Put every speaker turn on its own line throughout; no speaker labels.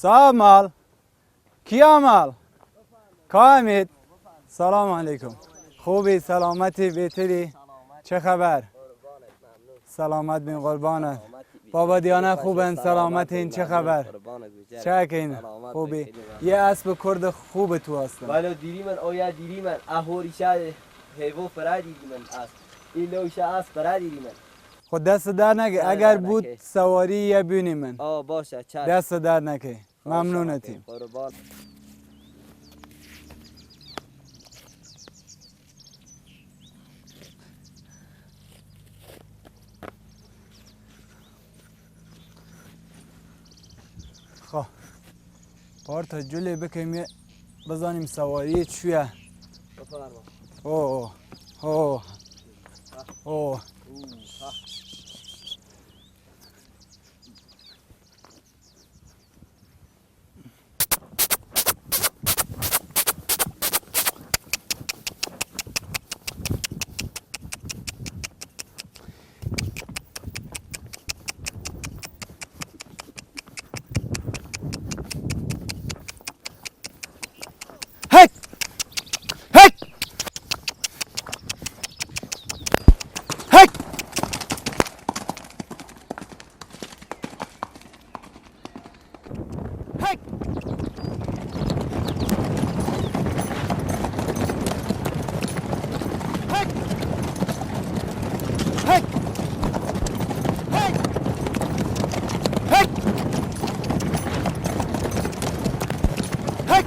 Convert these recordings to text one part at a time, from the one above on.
سامال کیامال کامید سلام علیکم خوبی سلامتی بهتری چه خبر سلامت بین قربانت بابا دیانه خوبن سلامتین چه خبر چکین خوبی یه اسب کرد خوب تو هستم
ولو دیری من آیا دیری من اهوری شاید هیو فرا دیری من است ایلو شاید است فرا دیری من
خود دست در نکه اگر بود سواری یه بینی من
باشه چشم
دست در نکه ممنونتیم
قربان
خب پارتا جلی بکنیم بزنیم سواری چویه
بفرما
اوه اوه اوه هک هک هک هک هک هک هک هک هک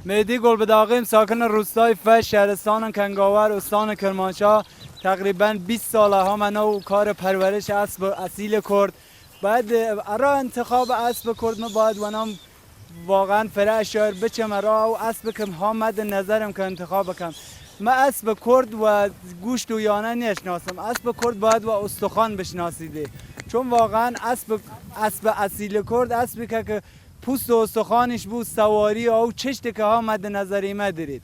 مهدی گلبداغیم ساکن روستای فش شهرستان کنگاور استان کرمانشاه تقریبا 20 ساله ها من او کار پرورش اسب اصیل کرد بعد ارا انتخاب اسب کرد ما باید ونام واقعا فره شایر بچم ارا او اسب که ها مد نظرم که انتخاب بکم ما اسب کرد و گوشت و یانه نشناسم اسب کرد باید و استخوان بشناسیده چون واقعا اسب اصیل کرد اسبی که پوست و استخوانش بود سواری او چشت که ها مد نظری ما دارید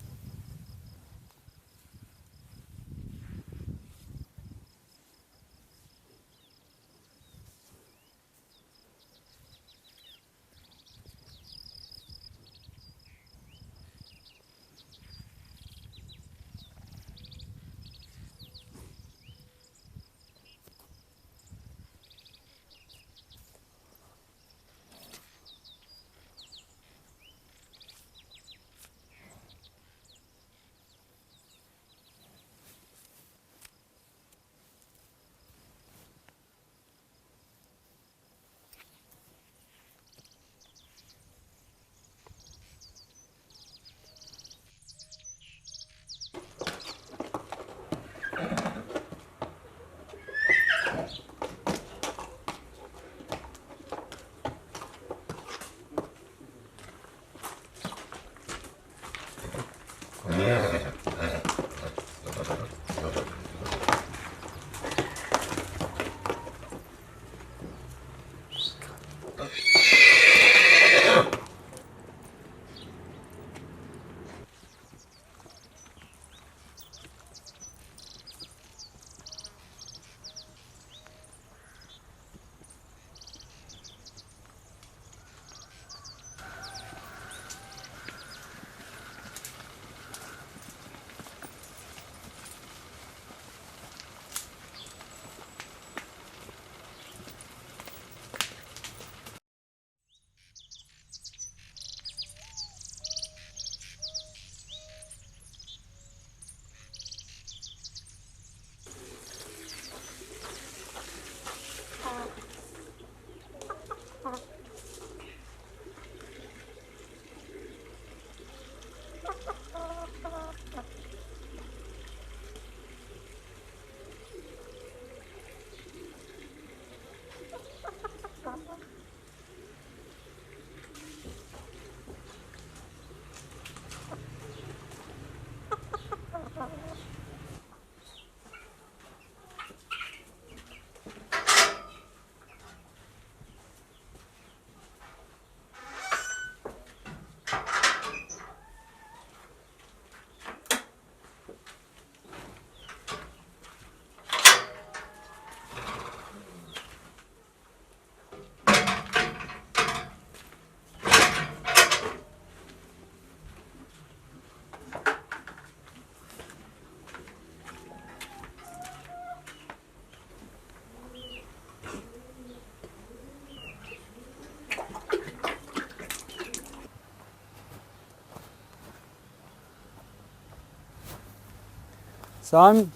سام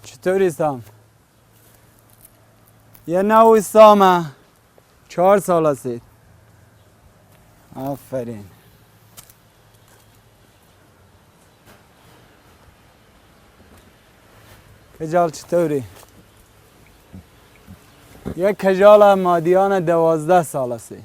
چطوری سام؟ یه نوی سامه 4 سال هستید. آفرین. کجال چطوری؟ یک کجال مادیان 12 سال هستی.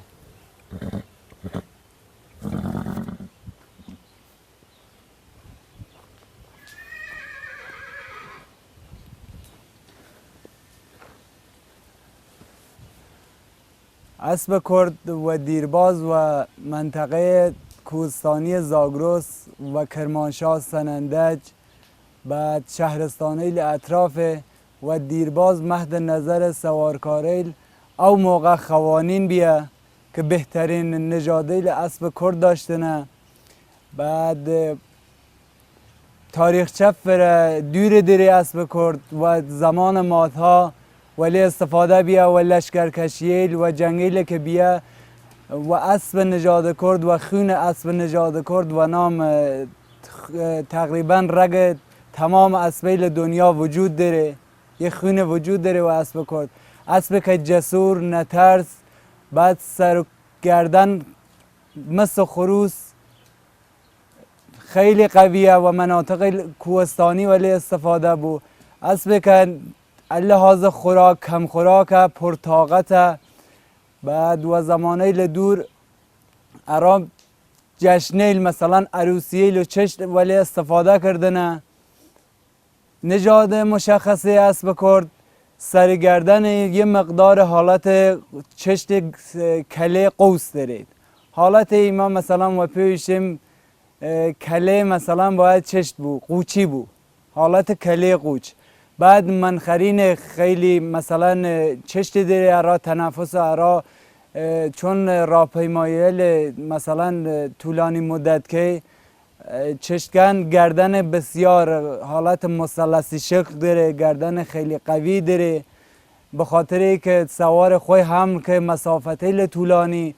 اسب کرد و دیرباز و منطقه کوهستانی زاگرس و کرمانشاه سنندج بعد شهرستانیل اطراف و دیرباز مهد نظر سوارکاریل او موقع خوانین بیا که بهترین نژادیل اسب کرد داشتنه. بعد تاریخ چفر دور دیری اسب کرد و زمان مادها ولی استفاده بیا و لشکرکشیل و جنگیل که بیا و اسب نژاد کرد و خون اسب نژاد کرد و نام تقریبا رگ تمام اسبیل دنیا وجود داره. یه خون وجود داره و اسب کرد اسب که جسور نترس بعد سر و گردن مثل خروس خیلی قویه و مناطق کوهستانی ولی استفاده بود. اسب که لحاظ خوراک کم خوراک پرطاقت. بعد و زمانه دور ارام جشنیل مثلا عروسیل و چشت ولی استفاده کردنه. نژاد مشخصه اسب کرد سرگردن یه مقدار حالت چشت کله قوس دارید. حالت ایما مثلا و پیشیم کله مثلا باید چشت بود قوچی بود حالت کله قوچ. بعد منخرین خیلی مثلا چشت داره ارا تنفس ارا چون راهپیمایی مثلا طولانی مدت که چشتگن گردن بسیار حالت مثلثی شکل داره گردن خیلی قوی داره به خاطر که سوار خوی هم که مسافتیل طولانی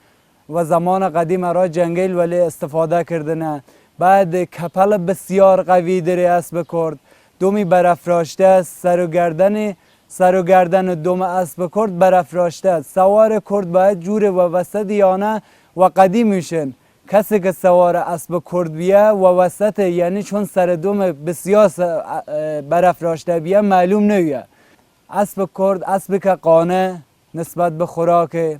و زمان قدیم ارا جنگل ولی استفاده کردنه. بعد کپل بسیار قوی داره اسب کرد دومی برافراشته است. سر و گردن دوم اسب کرد برافراشته است. سوار کرد باید جوره و وسط یانه و قدیم میشن. کسی که سوار اسب کرد بیا و وسط یعنی چون سر دوم بسیار برافراشته بیا معلوم نویه. اسب کرد اسب که قانه نسبت به خوراک.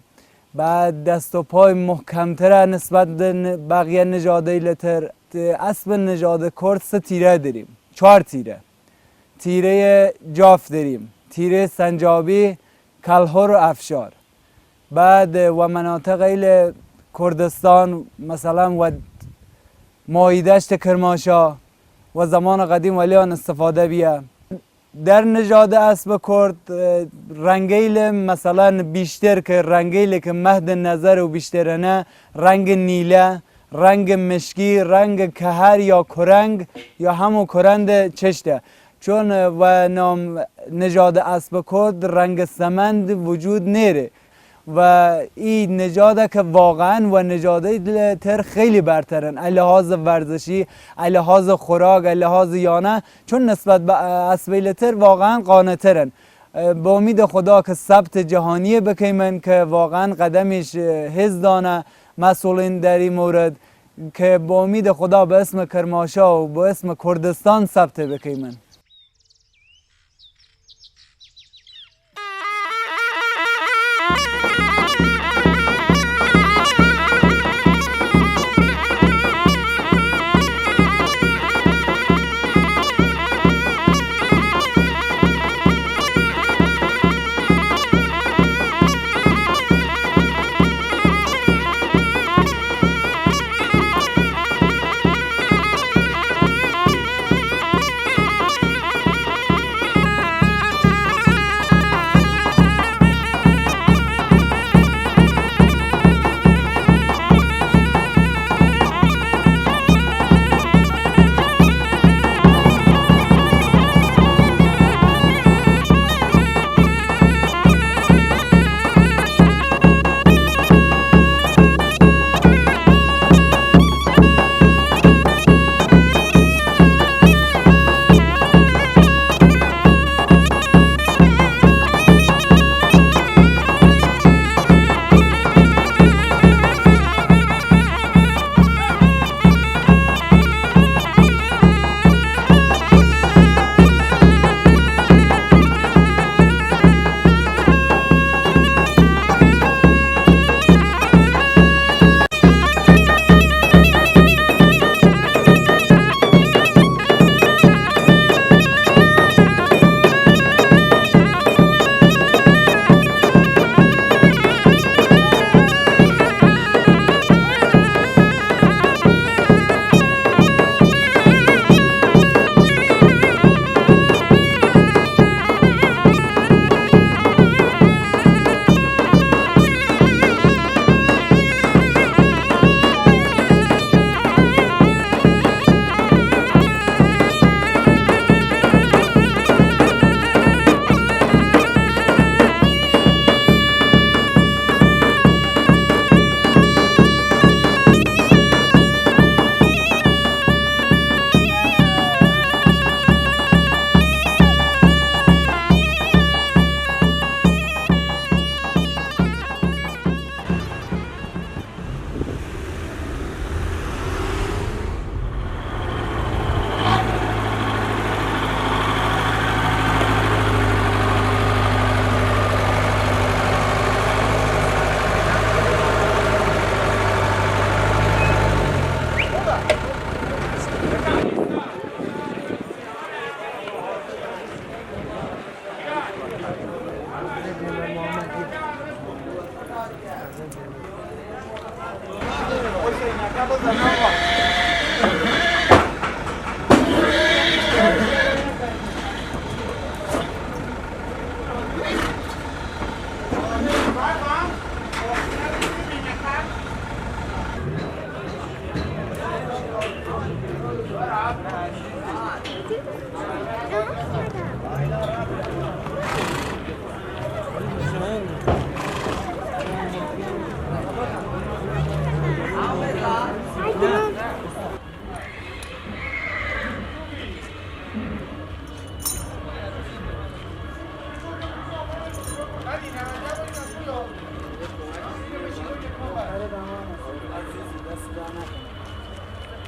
بعد دست و پای محکمتره نسبت به بقیه نژادیلتر. اسب نژاد کرد 3 تیره داریم 4 تیره. تیره جاف داریم تیره سنجابی کلهر و افشار. بعد و مناطق ایل کردستان مثلا و ماهیدشت کرمانشاه و زمان قدیم ولی آن استفاده بیا. در نژاد اسب کرد رنگیل مثلا بیشتر که رنگیل که مهد نظر و بیشتر نه رنگ نیله رنگ مشکی رنگ کهر یا کرنگ یا همو کرند چشته. چون و نام نژاد اسب کرد رنگ سمند وجود نیره و این نژاد که واقعا و نژاد تر خیلی برترن لحاظ ورزشی لحاظ خوراک لحاظ یانه چون نسبت به اسبیل تر واقعا قانع ترن. با امید خدا که ثبت جهانی بکیمن که واقعا قدمش حز دانه مسئولین در این مورد که با امید خدا به اسم کرمانشاه و به اسم کردستان ثبت بکیمن.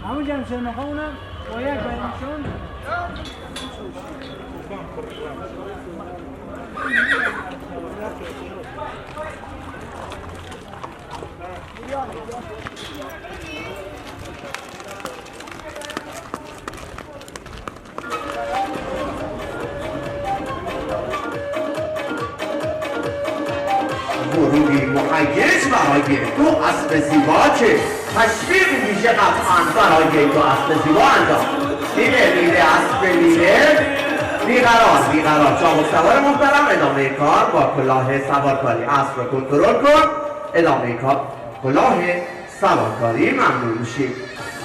همون جمشه میخوام با یک برمیشون
ورودی مهیج برای دو اسب زیبا که تشویق ویژه قطعا برای دو اسب زیبا انداخت. میره اسب میره بیقرار چابک سوار محترم ادامه کار با کلاه سوارکاری اسب رو کنترل کن. ادامه کار کلاه سوارکاری ممنون میشید.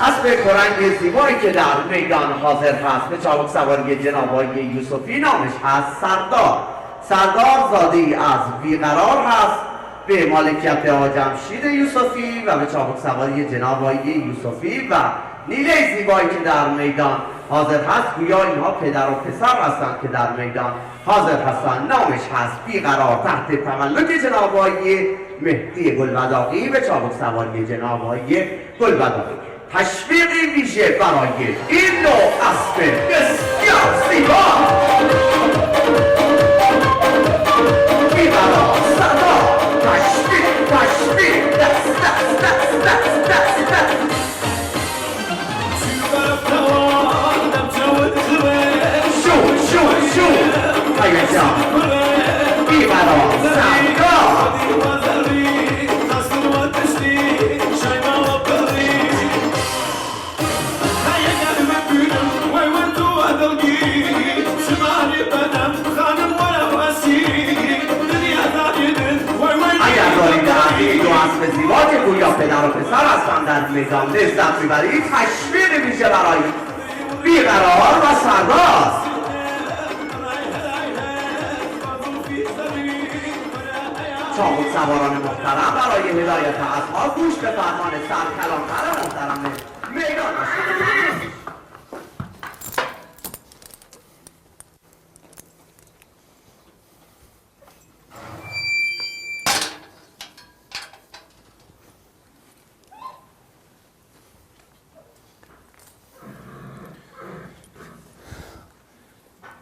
اسب کرنگ زیبایی که در میدان حاضر هست به چابک سواری جناب آقای یوسفی نامش هست سردار زاده ای از بیقرار هست به مالکیت آقا جمشید یوسفی و به چابک سواری جناب آقای یوسفی و نیله زیبایی که در میدان حاضر هست. گویا اینها پدر و پسر هستند که در میدان حاضر هستند. نامش هست بیقرار تحت تملک جناب آقای مهدی گلبداغی به چابک سواری جناب آقای گلبداغی. تشویقی ویژه برای این نوع اسب بسیار زیبا. بیقرار صدا تشویق دست شو هیجان بیقرار صدا اگر دارید دو اسب زیبا که گویا پدر و پسر هستند در میدان لذت میبرید تشویق ویژه برای بیقرار و سرباز. چابک سواران محترم برای هدایت اسبها گوش به فرمان سرکلانتر محترم میدان است.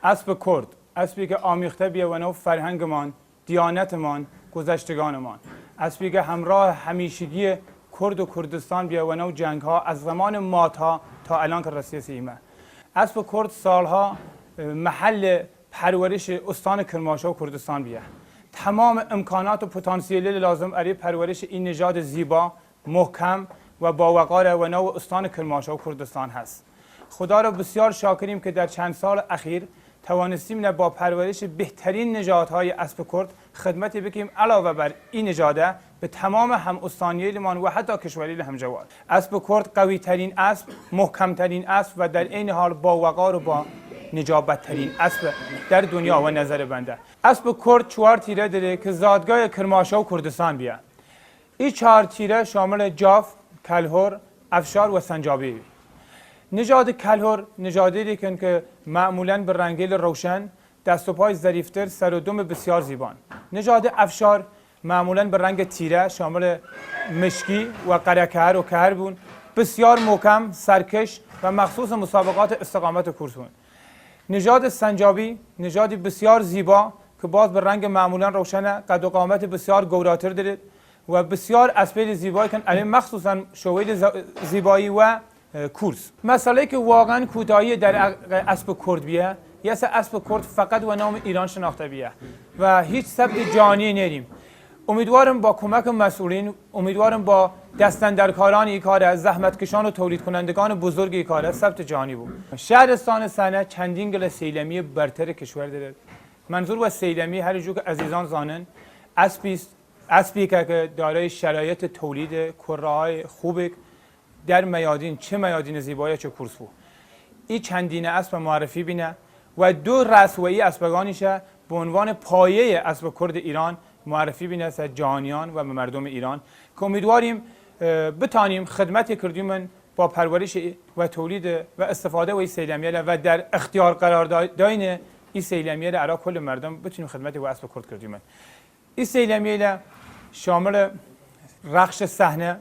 اسب کرد، اسبی که آمیخته بیه و نو فرهنگمان، دیانتمان، گذشتگانمان. اسبی که همراه همیشگی کرد و کردستان بیه و نو جنگ ها از زمان ماتها تا الان که رسیه سیمه. اسب کرد سالها محل پرورش استان کرمانشاه و کردستان بیه. تمام امکانات و پتانسیلی لازم برای پرورش این نژاد زیبا، محکم و باوقار و نو استان کرمانشاه و کردستان هست. خدا را بسیار شاکریم که در چند سال اخیر توانستیم با پرورش بهترین نژادهای اسب کرد خدمتی بکنیم علاوه بر این نژاده به تمام هم استانیایمان و حتی کشوری همجوار. اسب کرد قوی ترین اسب، محکم ترین اسب و در این حال با وقار و با نجابت ترین اسب در دنیا و نظر بنده. اسب کرد 4 تیره داره که زادگاه کرمانشاه و کردستان بیه. این 4 تیره شامل جاف، کلهر، افشار و سنجابی. نژاد کلهر نژادی که معمولاً به رنگیل روشن، دست و پای ظریفتر، سر و دم بسیار زیبان. نژاد افشار معمولاً به رنگ تیره شامل مشکی و قره‌کهر و کهربون، بسیار محکم، سرکش و مخصوص مسابقات استقامت کورسون. نژاد سنجابی نژادی بسیار زیبا که باز به رنگ معمولاً روشن، قد و قامت بسیار گوراتر دارد و بسیار اسبیل زیبایی که علی مخصوصاً شوید زیبایی و کورس. مسئله که واقعا کوتاهی در اسب کرد بیه، اسب کرد فقط و نام ایران شناخته بیه و هیچ سبک جانی نریم.
امیدوارم با کمک مسئولین، امیدوارم با دستاندرکاران این کار، زحمتکشان و تولید کنندگان بزرگ این کار ثبت جهانی بود. شهرستان سنه چندین گل سیلمی برتر کشور داره. منظور و سیلمی هر جو که عزیزان زانن اسبی که دارای شرایط تولید کره‌های خوب در میادین، چه میادین زیبایی چه کورسو. این چندین اسب معرفی بینه و دو رسوایی اسبگانیشه به عنوان پایه اسب کرد ایران معرفی بینه از جهانیان و مردم ایران که امیدواریم بتانیم خدمت کردیم با پرورش و تولید و استفاده و این سیلمیه و در اختیار قرار دادن این سیلمیه را کل مردم بتونیم خدمت و اسب کرد کردیم. این سیلمیه شامل رخش صحنه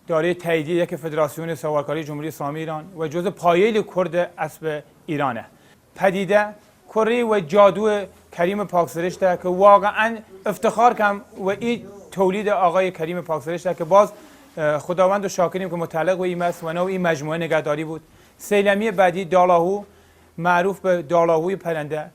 دارای تاییدیه یک فدراسیون سوارکاری جمهوری اسلامی ایران و جزء پایه کرد اسب ایرانه. پدیده کره و جادو کریم پاکسرشته که واقعا افتخار کم و این تولید آقای کریم پاکسرشته که باز خداوند و شاکریم که متعلق و این است و نوع این مجموعه نگهداری بود. سیلمی بعدی دالاهو معروف به دالاهوی پرنده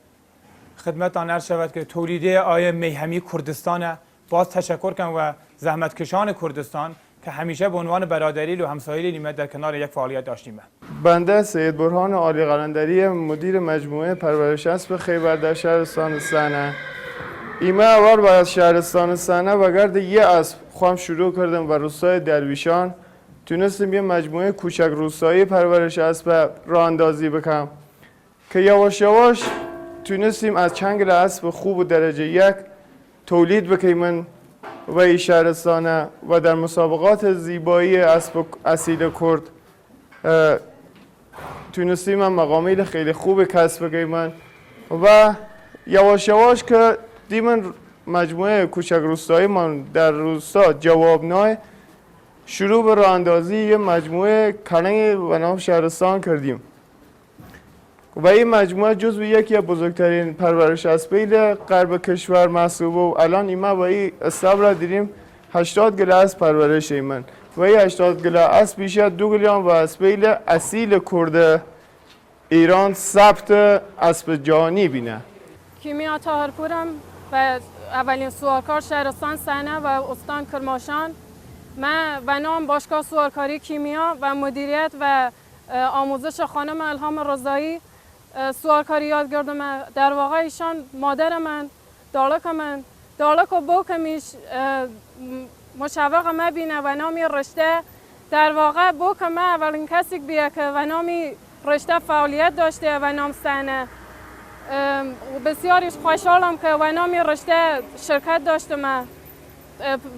خدمت آن عرض شود که تولیده آیه میهمی کردستانه. باز تشکر کنم و زحمتکشان کردستان که همیشه به عنوان برادری و همسایه نیمت در کنار یک فعالیت داشتیم.
بنده سید برهان عالی قلندری مدیر مجموعه پرورش اسب خیبر در شهرستان سنه. ایمه اول باید شهرستان سنه و گرد یه اسب خواهم شروع کردم و روستای درویشان تونستیم یه مجموعه کوچک روستایی پرورش اسب راه اندازی بکنم که یواش یواش تونستیم از چنگل اسب خوب و درجه یک تولید بکنیم و این شهرستانه و در مسابقات زیبایی اسب اصیل کرد تونستیم مقامیل خیلی خوب کسب کنیم و یواش یواش که دیمن مجموعه کوچک روستایی من در روستا جوابنای شروع به راه اندازی یه مجموعه کلنگ و نام شهرستان کردیم و این مجموعه جزو یکی از بزرگترین پرورش اسبیل غرب کشور محسوبه و الان ایما با این اسب را دیدیم 80 گله اسب پرورش ایمن و این 80 گله اسب بیشتر 2 گلیان و اسبیل اصیل کرد ایران ثبت اسب جهانی بینه.
کیمیا طاهرپورم و اولین سوارکار شهرستان سنه و استان کرماشان. من و نام باشگاه سوارکاری کیمیا و مدیریت و آموزش خانم الهام رضایی سوارکاری یاد گردم. در واقع ایشان مادر من، دالک من، دالک و بوکمیش مشوق من بینه و نامی رشته. در واقع بوک من اولین کسی بیه که و نامی رشته فعالیت داشته و نام سنه. بسیاریش خوشحالم که و نامی رشته شرکت داشته. من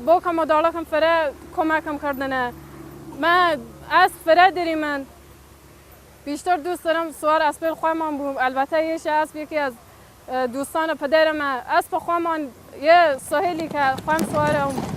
بوکم و دالکم فره کمکم کردنه. من اسب فره داریم. من بیشتر دوست دارم سوار اسب خواهمان بود. البته یه اسب یکی از دوستان پدرم اسب خواهمان یه ساحلی که خواهم سوارم